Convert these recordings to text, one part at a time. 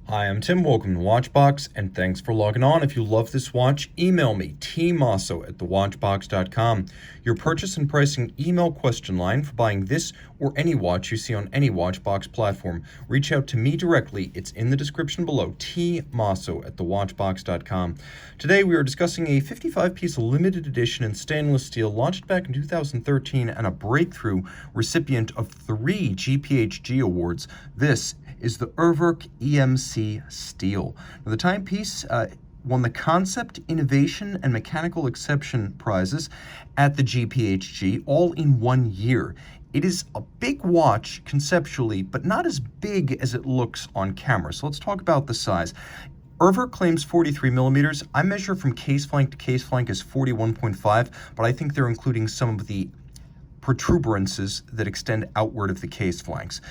Hi, I'm Tim. Welcome to Watchbox, and thanks for logging on. If you love this watch, email me, tmosso@thewatchbox.com. Your purchase and pricing email question line for buying this or any watch you see on any Watchbox platform. Reach out to me directly. It's in the description below, tmosso@thewatchbox.com. Today we are discussing a 55-piece limited edition in stainless steel launched back in 2013 and a breakthrough recipient of 3 GPHG awards. This is the Urwerk EMC steel. Now, the timepiece won the Concept, Innovation, and Mechanical Exception prizes at the GPHG, all in 1 year. It is a big watch conceptually, but not as big as it looks on camera. So let's talk about the size. Urwerk claims 43 millimeters. I measure from case flank to case flank as 41.5, but I think they're including some of the protuberances that extend outward of the case flanks.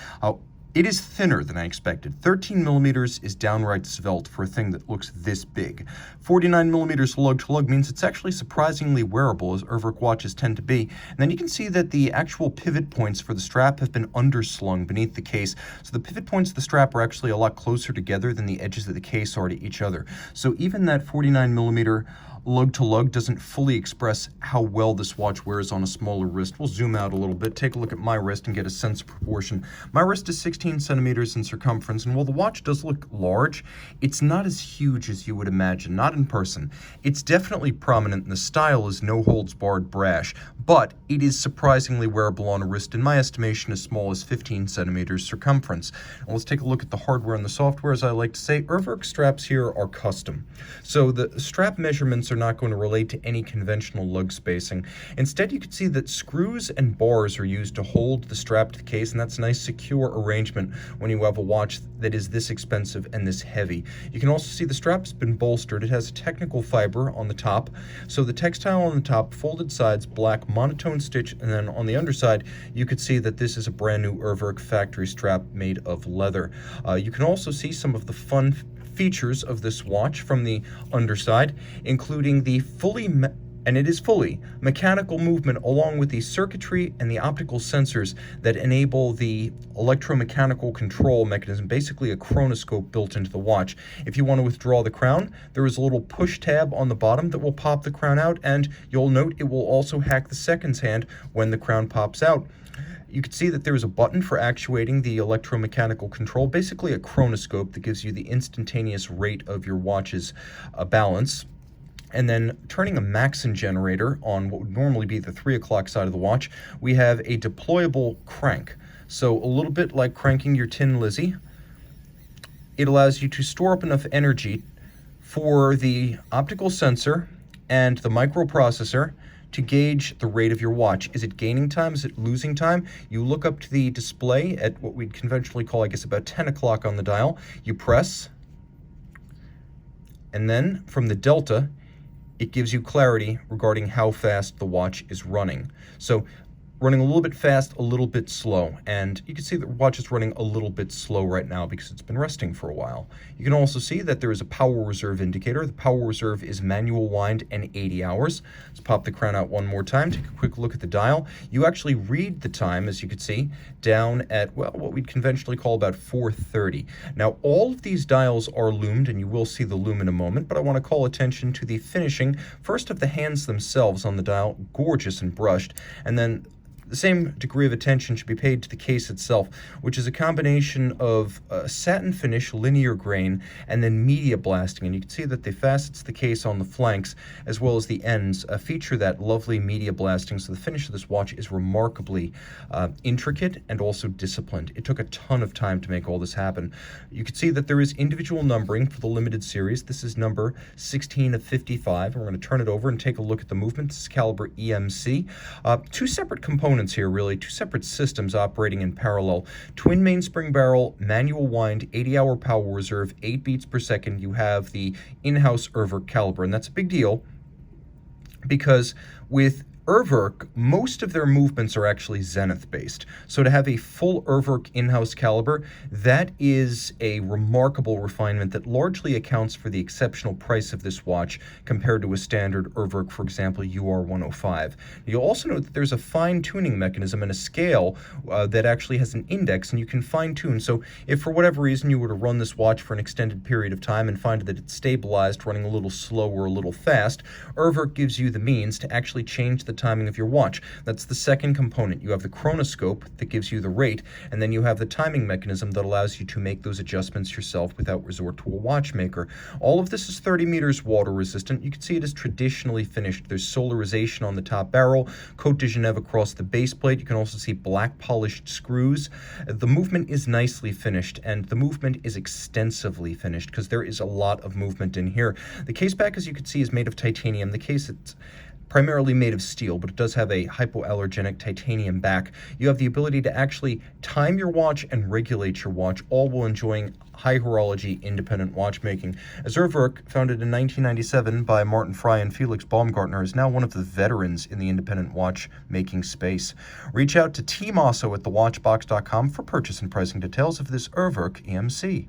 It is thinner than I expected. 13 millimeters is downright svelte for a thing that looks this big. 49 millimeters lug-to-lug means it's actually surprisingly wearable, as Urwerk watches tend to be. And then you can see that the actual pivot points for the strap have been underslung beneath the case. So the pivot points of the strap are actually a lot closer together than the edges of the case are to each other. So even that 49 millimeter lug-to-lug doesn't fully express how well this watch wears on a smaller wrist. We'll zoom out a little bit, take a look at my wrist and get a sense of proportion. My wrist is 16 centimeters in circumference, and while the watch does look large, it's not as huge as you would imagine, not in person. It's definitely prominent, and the style is no-holds-barred brash, but it is surprisingly wearable on a wrist, in my estimation, as small as 15 centimeters circumference. And let's take a look at the hardware and the software. As I like to say, Urwerk straps here are custom. So the strap measurements are not going to relate to any conventional lug spacing. Instead, you can see that screws and bars are used to hold the strap to the case, and that's a nice secure arrangement when you have a watch that is this expensive and this heavy. You can also see the strap's been bolstered. It has a technical fiber on the top. So the textile on the top, folded sides, black monotone stitch, and then on the underside, you could see that this is a brand new Urwerk factory strap made of leather. You can also see some of the fun features of this watch from the underside, including the fully mechanical movement, along with the circuitry and the optical sensors that enable the electromechanical control mechanism, basically a chronoscope built into the watch. If you want to withdraw the crown, there is a little push tab on the bottom that will pop the crown out, and you'll note it will also hack the seconds hand when the crown pops out. You can see that there is a button for actuating the electromechanical control, basically a chronoscope that gives you the instantaneous rate of your watch's balance. And then turning a Maxim generator on what would normally be the 3 o'clock side of the watch, we have a deployable crank. So a little bit like cranking your Tin Lizzie, it allows you to store up enough energy for the optical sensor and the microprocessor to gauge the rate of your watch. Is it gaining time? Is it losing time? You look up to the display at what we'd conventionally call, I guess, about 10 o'clock on the dial. You press, and then from the delta, it gives you clarity regarding how fast the watch is running. So running a little bit fast, a little bit slow, and you can see that the watch is running a little bit slow right now because it's been resting for a while. You can also see that there is a power reserve indicator. The power reserve is manual wind and 80 hours. Let's pop the crown out one more time, take a quick look at the dial. You actually read the time, as you can see, down at, well, what we'd conventionally call about 4:30. Now, all of these dials are loomed, and you will see the loom in a moment, but I want to call attention to the finishing, first of the hands themselves on the dial, gorgeous and brushed, and then the same degree of attention should be paid to the case itself, which is a combination of satin finish, linear grain, and then media blasting. And you can see that the facets of the case on the flanks, as well as the ends, feature that lovely media blasting. So the finish of this watch is remarkably intricate and also disciplined. It took a ton of time to make all this happen. You can see that there is individual numbering for the limited series. This is number 16 of 55. And we're going to turn it over and take a look at the movement. This is Caliber EMC. Two separate components here, really, two separate systems operating in parallel. Twin mainspring barrel, manual wind, 80-hour power reserve, 8 beats per second. You have the in-house Urwerk caliber, and that's a big deal because with Urwerk, most of their movements are actually zenith-based. So to have a full Urwerk in-house caliber, that is a remarkable refinement that largely accounts for the exceptional price of this watch compared to a standard Urwerk, for example, UR105. You'll also note that there's a fine-tuning mechanism and a scale that actually has an index, and you can fine-tune. So if for whatever reason you were to run this watch for an extended period of time and find that it's stabilized, running a little slow or a little fast, Urwerk gives you the means to actually change the timing of your watch. That's the second component. You have the chronoscope that gives you the rate, and then you have the timing mechanism that allows you to make those adjustments yourself without resort to a watchmaker. All of this is 30 meters water resistant. You can see it is traditionally finished. There's solarization on the top barrel, Cote de Genève across the base plate. You can also see black polished screws. The movement is nicely finished, and the movement is extensively finished because there is a lot of movement in here. The case back, as you can see, is made of titanium. The case, it's primarily made of steel, but it does have a hypoallergenic titanium back. You have the ability to actually time your watch and regulate your watch, all while enjoying high horology independent watchmaking. As Urwerk, founded in 1997 by Martin Fry and Felix Baumgartner, is now one of the veterans in the independent watchmaking space. Reach out to Team Mosso at thewatchbox.com for purchase and pricing details of this Urwerk EMC.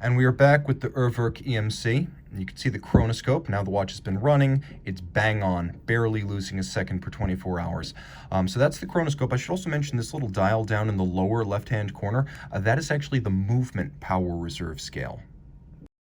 And we are back with the Urwerk EMC. You can see the chronoscope. Now the watch has been running. It's bang on, barely losing a second per 24 hours. So that's the chronoscope. I should also mention this little dial down in the lower left-hand corner. That is actually the movement power reserve scale.